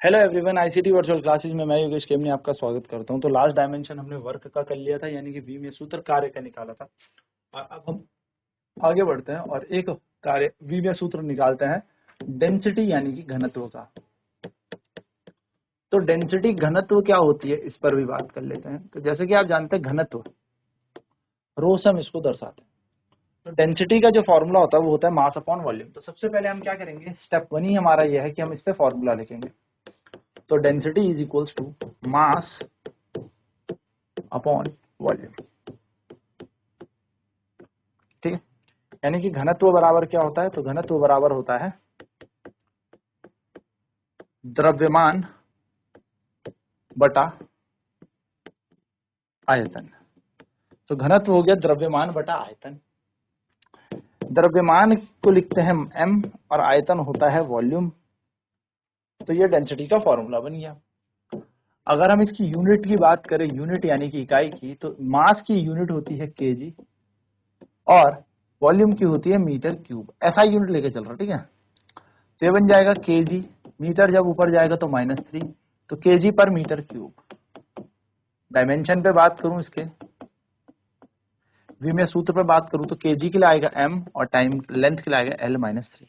Hello everyone, ICT virtual classes में मैं योगेश केमनी आपका स्वागत करता हूं। तो लास्ट डायमेंशन हमने वर्क का कर लिया था, यानी कि वी में सूत्र कार्य का निकाला था। और अब हम आगे बढ़ते हैं और एक कार्य वी में सूत्र निकालते हैं डेंसिटी यानी कि घनत्व का। तो डेंसिटी घनत्व क्या होती है इस पर भी बात कर लेते हैं। तो जैसे कि आप जानते हैं घनत्व रो से हम इसको दर्शाते हैं। तो डेंसिटी का जो फॉर्मूला होता है वो होता है मास अपॉन वॉल्यूम। तो सबसे पहले हम क्या करेंगे, स्टेप 1 ही हमारा यह है कि हम इस पे फॉर्मूला लिखेंगे। तो density is equals to mass upon volume. ठीक है, यानी कि घनत्व बराबर क्या होता है, तो घनत्व बराबर होता है द्रव्यमान बटा आयतन। तो घनत्व हो गया द्रव्यमान बटा आयतन। द्रव्यमान को लिखते हैं m और आयतन होता है वॉल्यूम। तो ये डेंसिटी का फॉर्मूला बन गया। अगर हम इसकी यूनिट की बात करें, यूनिट यानी कि इकाई की, तो मास की यूनिट होती है केजी और वॉल्यूम की होती है मीटर क्यूब। ऐसा यूनिट लेके चल रहा, ठीक है। तो ये बन जाएगा केजी, मीटर जब ऊपर जाएगा तो -3, तो केजी पर मीटर क्यूब। डायमेंशन पे बात करूं, इसके वी में सूत्र पे बात करूं, तो केजी के लिए आएगा m और टाइम लेंथ के लिए आएगा l-3।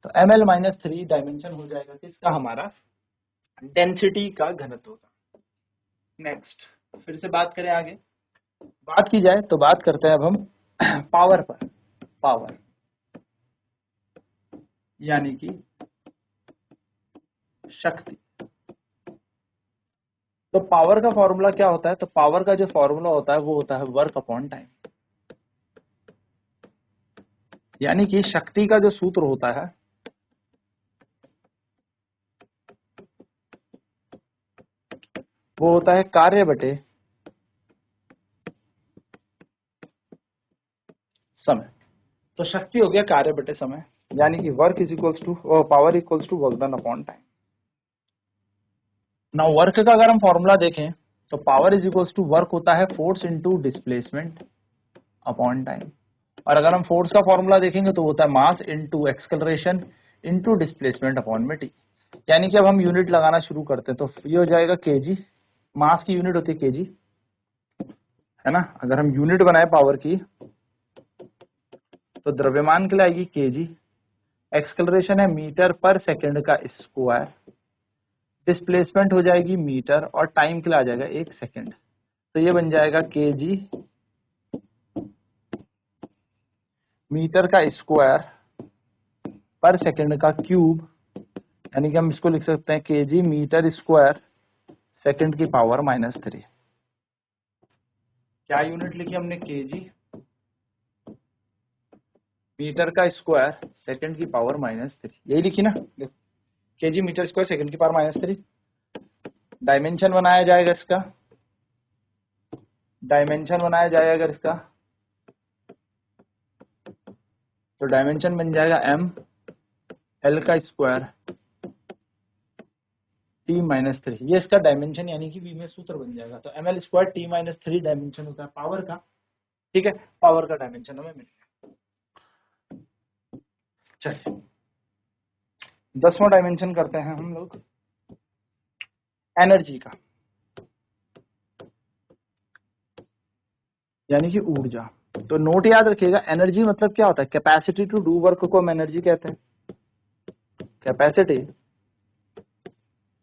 तो ml-3 डायमेंशन हो जाएगा किसका, हमारा डेंसिटी का, घनत्व का। नेक्स्ट फिर से बात करें आगे, बात की जाए तो बात करते हैं अब हम पावर पर। पावर यानी कि शक्ति। तो पावर का फॉर्मूला क्या होता है, तो पावर का जो फॉर्मूला होता है वो होता है वर्क अपॉन टाइम। यानी कि शक्ति का जो सूत्र होता है वो होता है कार्य बटे समय। तो शक्ति हो गया कार्य बटे समय, यानी कि work is equals to power equals to work done upon time. Now work का अगर हम फॉर्मूला देखें तो power is equals to work होता है force into displacement upon time. और अगर हम फोर्स का फॉर्मूला देखेंगे तो होता है मास into acceleration into displacement upon में टी। यानी कि अब हम यूनिट लगाना शुरू करते हैं, तो ये हो जाएगा केजी। मास की यूनिट होती है केजी, है ना। अगर हम यूनिट बनाए पावर की तो द्रव्यमान के लिए आएगी केजी, एक्सेलरेशन है मीटर पर सेकंड का स्क्वायर, डिस्प्लेसमेंट हो जाएगी मीटर और टाइम के लिए आ जाएगा 1 सेकंड। तो ये बन जाएगा केजी मीटर का स्क्वायर पर सेकंड का क्यूब, यानी कि हम इसको लिख सकते हैं केजी मीटर स्क्वायर सेकंड की पावर -3। क्या यूनिट लिखी हमने, केजी मीटर का स्क्वायर सेकंड की पावर -3, यही लिखी ना। केजी मीटर स्क्वायर सेकंड की पावर -3। डायमेंशन बनाया जाएगा इसका, डायमेंशन बनाया जाएगा अगर इसका, तो डायमेंशन बन जाएगा m l का स्क्वायर t-3। ये इसका डायमेंशन यानी कि v में सूत्र बन जाएगा। तो ml स्क्वायर t-3 डायमेंशन होता है पावर का। ठीक है, पावर का डायमेंशन हमें मिल गया। चलिए 10वां डायमेंशन करते हैं हम लोग, एनर्जी का, यानी कि ऊर्जा। तो नोट याद रखिएगा, एनर्जी मतलब क्या होता है, कैपेसिटी टू डू वर्क को हम एनर्जी कहते हैं। कैपेसिटी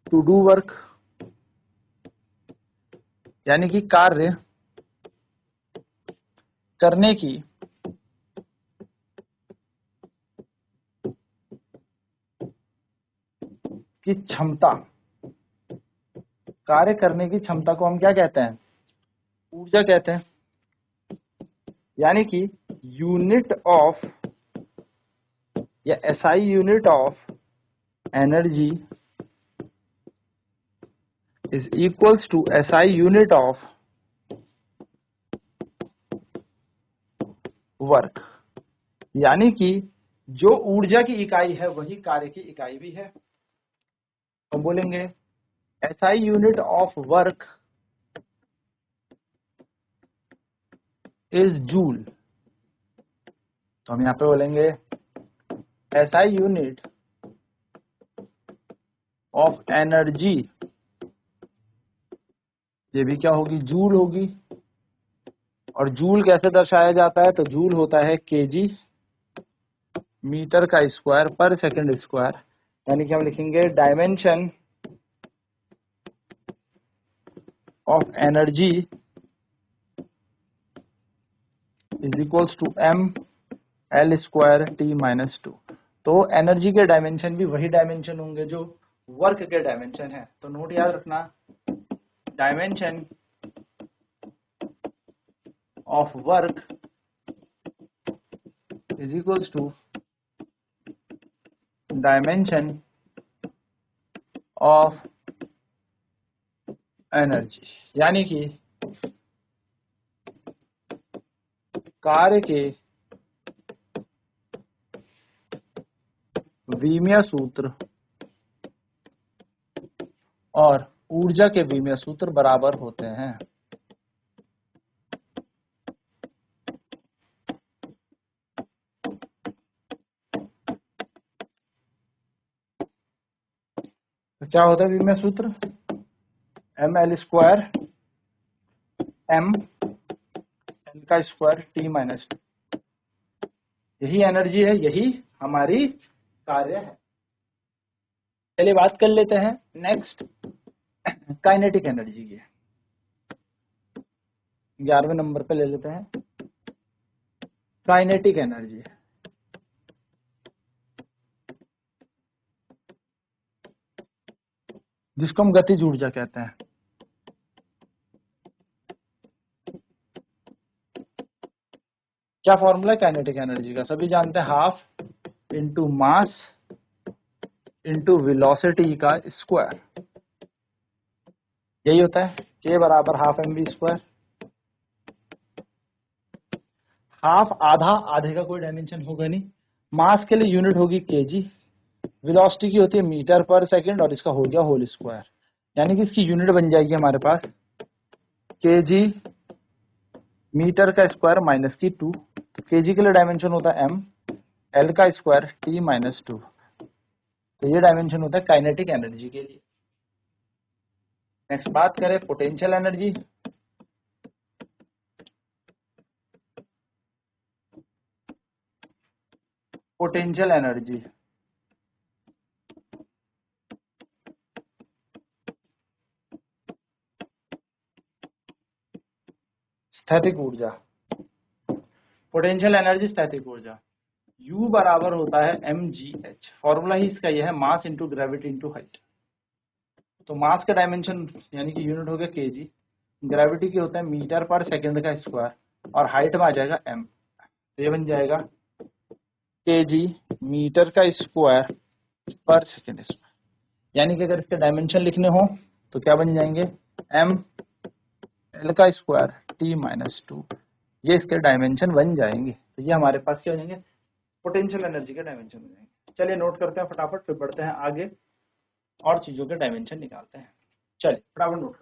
टू डू वर्क यानी कि कार्य करने की क्षमता, कार्य करने की क्षमता को हम क्या कहते हैं, ऊर्जा कहते हैं। यानी कि यूनिट ऑफ या SI unit of energy is equals to SI unit of work. यानी कि जो ऊर्जा की इकाई है वही कार्य की इकाई भी है। हम बोलेंगे SI unit of work is joule. तो हम यहां पे बोलेंगे एसआई यूनिट ऑफ एनर्जी, ये भी क्या होगी, जूल होगी। और जूल कैसे दर्शाया जाता है, तो जूल होता है केजी मीटर का स्क्वायर पर सेकंड स्क्वायर, यानी कि हम लिखेंगे dimension of energy is equals to M L square T minus two. तो एनर्जी के डायमेंशन भी वही डायमेंशन होंगे जो वर्क के डायमेंशन है। तो नोट याद रखना, dimension of work is equals to dimension of energy, यानी कि कार्य के विमीय सूत्र और ऊर्जा के विमीय सूत्र बराबर होते हैं। तो क्या होता है विमीय सूत्र, M L square M L का स्क्वायर टी माइनस टू। यही एनर्जी है, यही हमारी कार्य है। चलिए बात कर लेते हैं नेक्स्ट काइनेटिक एनर्जी की। 11वें नंबर पे ले लेते हैं काइनेटिक एनर्जी। जिसको हम गतिज ऊर्जा कहते हैं। क्या फॉर्मूला है काइनेटिक एनर्जी का, सभी जानते हैं, half into mass into velocity का स्क्वायर, यही होता है। के बराबर half M V square. Half आधा, आधे का कोई डायमेंशन होगा नहीं। मास के लिए यूनिट होगी केजी, वेलोसिटी की होती है मीटर पर सेकंड, और इसका हो गया होल स्क्वायर, यानी कि इसकी यूनिट बन जाएगी हमारे पास केजी मीटर का स्क्वायर माइनस की 2। केजी के लिए डायमेंशन होता है एम, एल का स्क्वायर टी माइनस 2। तो ये डायमेंशन होता है काइनेटिक एनर्जी के लिए। नेक्स्ट बात करें पोटेंशियल एनर्जी। पोटेंशियल एनर्जी स्थैतिक ऊर्जा। पोटेंशियल एनर्जी स्थैतिक ऊर्जा, U बराबर होता है mgh। फॉर्मूला ही इसका यह है, mass into gravity into height. तो मास का डायमेंशन यानी कि यूनिट हो गया केजी, ग्रेविटी के होता है मीटर पर सेकंड का स्क्वायर, और हाइट में आ जाएगा m। तो ये बन जाएगा केजी मीटर का स्क्वायर पर सेकंड स्क्वायर, यानी कि अगर इसके डायमेंशन लिखने हो तो क्या बन जाएंगे, m एल का स्क्वायर टी माइनस 2। ये इसके डायमेंशन बन जाएंगे। तो ये हमारे पास क्या हो जाएंगे, पोटेंशियल एनर्जी के डायमेंशन हो जाएंगे। चलिए नोट करते हैं फटाफट, फिर बढ़ते हैं आगे और चीजों के डायमेंशन निकालते हैं। चलिए फटाफट नोट।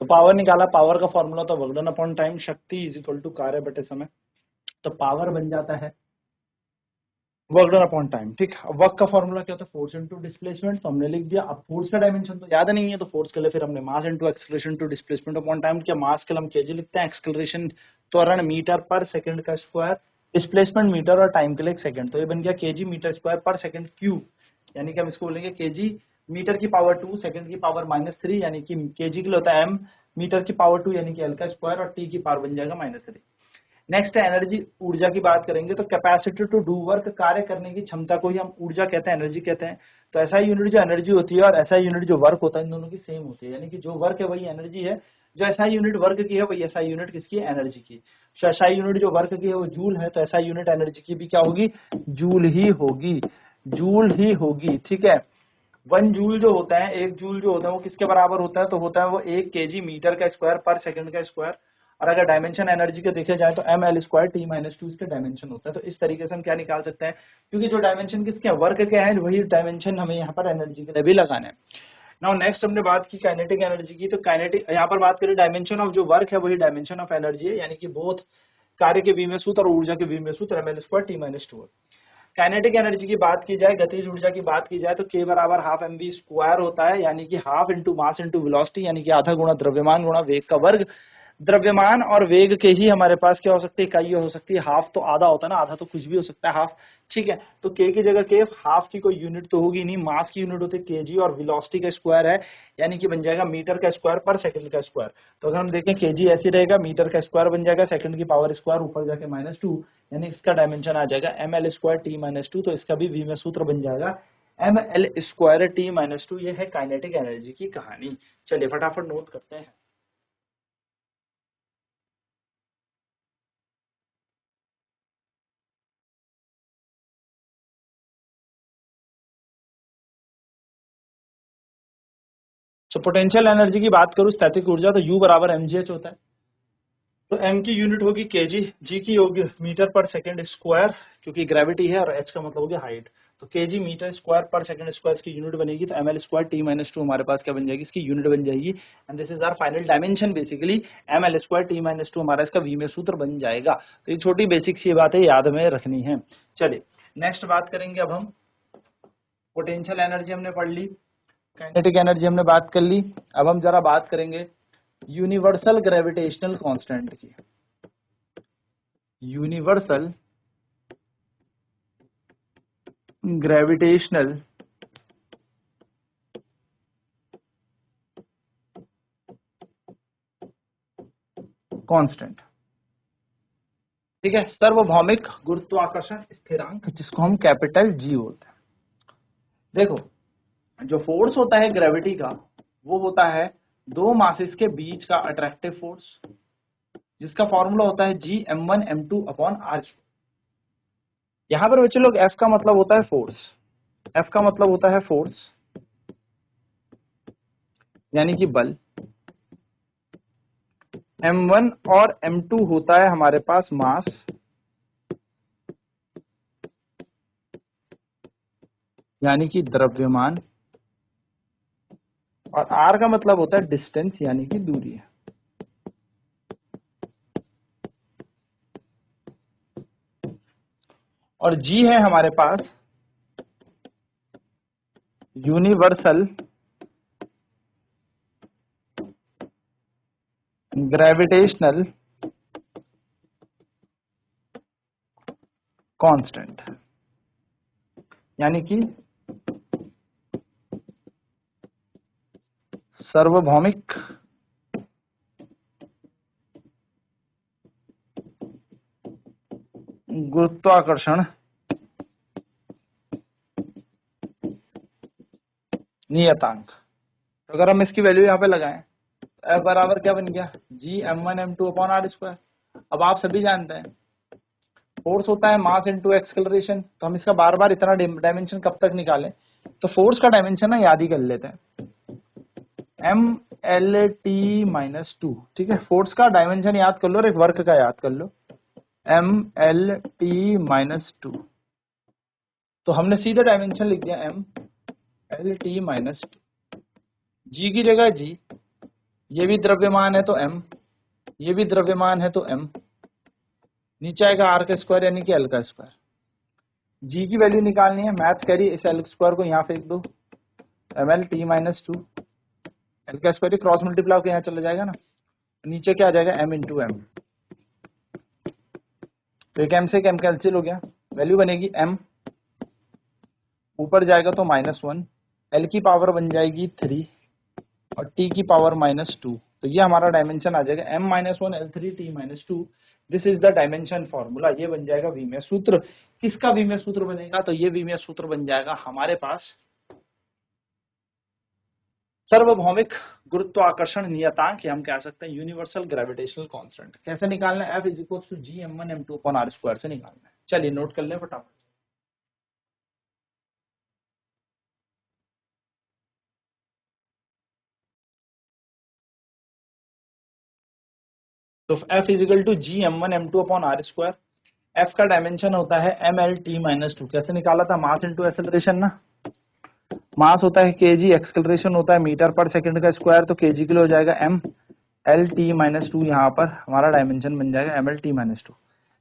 तो पावर निकाला, पावर का फॉर्मूला तो वर्क डन अपॉन टाइम, शक्ति इज इक्वल टू कार्य बटे समय। तो पावर बन जाता है वर्क डन अपॉन टाइम, ठीक। वर्क का फॉर्मूला क्या होता है, फोर्स इनटू डिस्प्लेसमेंट, तो हमने लिख दिया। अब फोर्स का डायमेंशन तो याद नहीं है, तो फोर्स के लिए फिर हमने mass into acceleration to displacement upon time किया। मास के लिए हम केजी लिखते हैं, एक्सेलरेशन त्वरण मीटर पर सेकंड का स्क्वायर, डिस्प्लेसमेंट मीटर और टाइम के लिए 1 सेकंड। तो ये बन गया केजी मीटर स्क्वायर पर सेकंड क्यूब, यानी कि हम इसको बोलेंगे केजी मीटर की पावर 2 सेकंड की पावर -3, यानी कि केजी के लिए होता है m मीटर की पावर 2 यानी कि एल का स्क्वायर, और टी की पावर बन जाएगा -3। नेक्स्ट एनर्जी, ऊर्जा की बात करेंगे तो कैपेसिटी टू डू वर्क, कार्य करने की क्षमता को ही हम ऊर्जा कहते हैं, एनर्जी कहते हैं। तो ऐसा यूनिट जो एनर्जी होती है और ऐसा यूनिट जो वर्क होता है, इन दोनों की सेम होती है, यानी कि जो वर्क है वही एनर्जी है, जो ऐसा यूनिट वर्क की है वही ऐसा यूनिट किसकी है, एनर्जी की। तो ऐसा यूनिट जो वर्क की है वो जूल है, तो ऐसा यूनिट एनर्जी की भी क्या होगी, जूल ही होगी, जूल ही होगी, ठीक है। 1 जूल जो होता है, 1 जूल जो होता है वो किसके बराबर होता है, तो होता है वो 1 केजी मीटर का स्क्वायर पर सेकंड का स्क्वायर। और अगर डायमेंशन एनर्जी के देखे जाए तो M L square T minus 2 इसके डायमेंशन होता है। तो इस तरीके से हम क्या निकाल सकते हैं, क्योंकि जो डायमेंशन किसके हैं, वर्क के हैं, वही डायमेंशन हमें यहाँ पर एनर्जी के लिए भी लगाना है। नाउ नेक्स्ट हमने बात की काइनेटिक एनर्जी की, तो काइनेटिक यहाँ पर बात करें डायमेंशन ऑफ जो वर्क है वही डायमेंशन ऑफ एनर्जी है, यानी कि बोथ कार्य के विमीय सूत्र और ऊर्जा के विमीय सूत्र ml²t-2 है। काइनेटिक एनर्जी की बात की जाए, गतिज ऊर्जा की बात की जाए, तो k बराबर हाफ mv स्क्वायर होता है, यानी कि half into mass into velocity, यानी कि आधा गुणा द्रव्यमान गुणा वेग का वर्ग। द्रव्यमान और वेग के ही हमारे पास क्या हो सकती है, इकाई हो सकती है। हाफ तो आधा होता है ना, आधा तो कुछ भी हो सकता है हाफ, ठीक है। तो के की जगह के, हाफ की कोई यूनिट तो होगी नहीं, मास की यूनिट होती है केजी, और वेलोसिटी का स्क्वायर है, यानी कि बन जाएगा मीटर का स्क्वायर पर सेकंड का स्क्वायर। तो अगर हम देखें केजी ऐसे रहेगा, मीटर का स्क्वायर बन जाएगा, सेकंड की पावर स्क्वायर ऊपर जाके -2, यानी इसका डायमेंशन आ जाएगा ml²t-2। तो इसका भी v में सूत्र बन जाएगा ml²t-2। ये है काइनेटिक एनर्जी की कहानी। चलिए फटाफट नोट करते हैं। तो पोटेंशियल एनर्जी की बात करूं, स्थैतिक ऊर्जा, तो U बराबर mgh होता है। तो m की यूनिट होगी केजी, g की होगी मीटर पर सेकंड स्क्वायर, क्योंकि ग्रेविटी है, और h का मतलब हो गया हाइट। तो केजी मीटर स्क्वायर पर सेकंड स्क्वायर की यूनिट बनेगी, तो ml²t-2 हमारे पास क्या बन जाएगी, इसकी यूनिट बन जाएगी। And this is our final dimension basically, ml²t-2 हमारा इसका v में सूत्र बन जाएगा। तो ये छोटी बेसिक सी बातें याद में रखनी है। चलिए नेक्स्ट बात करेंगे अब हम, पोटेंशियल एनर्जी हमने पढ़ ली, काइनेटिक एनर्जी हमने बात कर ली। अब हम जरा बात करेंगे यूनिवर्सल ग्रेविटेशनल कांस्टेंट की। यूनिवर्सल ग्रेविटेशनल कांस्टेंट, ठीक है, सार्वभौमिक गुरुत्वाकर्षण स्थिरांक, जिसको हम कैपिटल जी बोलते हैं। देखो, जो फोर्स होता है ग्रेविटी का, वो होता है दो मासेस के बीच का अट्रैक्टिव फोर्स, जिसका फॉर्मूला होता है Gm1m2/r²। यहां पर बच्चे लोग F का मतलब होता है फोर्स, F का मतलब होता है फोर्स यानी कि बल, m1 और m2 होता है हमारे पास मास, यानी कि द्रव्यमान, और r का मतलब होता है डिस्टेंस, यानी कि दूरी है। और g है हमारे पास यूनिवर्सल ग्रेविटेशनल कांस्टेंट, यानी कि सार्वभौमिक गुरुत्वाकर्षण नियतांक। तो अगर हम इसकी वैल्यू यहाँ पे लगाएं, तो F बराबर क्या बन गया, Gm1m2/r²। अब आप सभी जानते हैं फोर्स होता है मास इंटू एक्सेलरेशन, तो हम इसका बार बार इतना डायमेंशन कब तक निकालें, तो फोर्स का डायमेंशन ना याद ही कर लेते हैं, mlt-2, ठीक है। फोर्स का डायमेंशन याद कर लो और एक वर्क का याद कर लो, mlt-2। तो हमने सीधे डायमेंशन लिख दिया mlt-2। जी की जगह जी, ये भी द्रव्यमान है तो m, ये भी द्रव्यमान है तो m, नीचे आएगा r का स्क्वायर यानी कि l का स्क्वायर। g की वैल्यू निकालनी है, मैथ करिए, इस l स्क्वायर को यहाँ फेंक दो, mlt-2, l का स्क्वायर क्रॉस मल्टीप्लाई होकर यहाँ चला जाएगा ना, नीचे क्या आ जाएगा m इंटू एम। तो एक m से एक m कैंसिल हो गया, वैल्यू बनेगी m, ऊपर जाएगा तो -1, l की पावर बन जाएगी 3 और t की पावर -2। तो ये हमारा डायमेंशन आ जाएगा m-1 l3t-2। This is the dimension formula. ये बन जाएगा विमीय सूत्र। किसका विमीय सूत्र बनेगा, तो ये विमीय सूत्र बन जाएगा हमारे पास सार्वभौमिक गुरुत्वाकर्षण नियतांक, या हम कह सकते हैं यूनिवर्सल ग्रेविटेशनल कांस्टेंट। कैसे निकालना है, F = Gm1m2/r² से निकालना है। चलिए नोट कर लें फटाफट। तो F = Gm1m2/r²। F का डायमेंशन होता है mlt-2। कैसे निकाला था, मास इंटू एक्सेलरेशन ना, मास होता है केजी, एक्सेलरेशन होता है मीटर पर सेकंड का स्क्वायर, तो केजी के लिए हो जाएगा M L T minus two, यहाँ पर हमारा डायमेंशन बन जाएगा M L T minus two.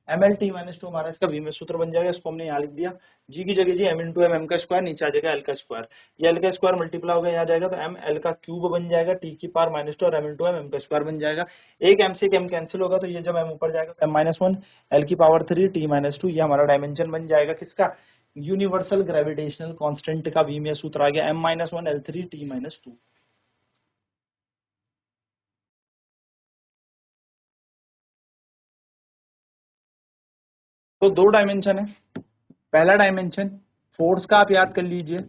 M L T minus two हमारा इसका वी में सूत्र बन जाएगा, इसको हमने यहाँ लिख दिया, जी की जगह G M into M, M का स्क्वायर, नीचे आ जाएगा एल का स्क्वायर, ये एल का स्क्वायर मल्टीप्लाई होगा यहाँ जाएगा, तो एम एल का क्यूब बन जाएगा, टी की पावर माइनस टू, और एम इंटू एम, एम का स्क्वायर बन जाएगा। एक एम से एक एम कैंसिल होगा, तो ये जब एम ऊपर जाएगा एम माइनस वन, एल की power three, T minus two, ये हमारा डायमेंशन बन जाएगा किसका, यूनिवर्सल ग्रेविटेशनल कांस्टेंट का वी में सूत्र आ गया, M minus one L three T minus two. तो दो डायमेंशन है, पहला डायमेंशन फोर्स का आप याद कर लीजिए,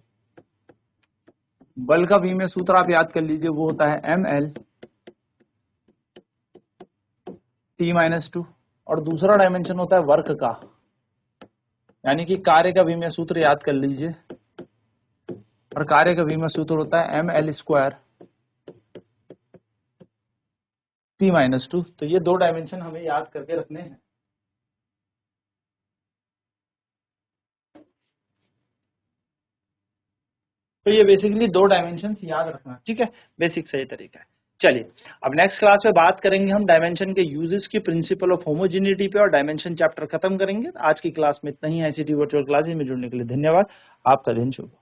बल का वी में सूत्र आप याद कर लीजिए, वो होता है M L T minus two, और दूसरा डायमेंशन होता है वर्क का, यानी कि कार्य का वी में सूत्र याद कर लीजिए, और कार्य का वी में सूत्र होता है M L square T minus two. तो ये दो डायमेंशन हमें याद करके रखने हैं। तो ये बेसिकली दो डायमेंशन याद रखना, ठीक है, बेसिक सही तरीका है। चलिए अब नेक्स्ट क्लास में बात करेंगे हम डायमेंशन के यूजेस की, प्रिंसिपल ऑफ होमोजेनिटी पे, और डायमेंशन चैप्टर खत्म करेंगे। आज की क्लास में इतना ही। ICT वर्चुअल क्लासेस में जुड़ने के लिए धन्यवाद। आपका दिन शुभ हो।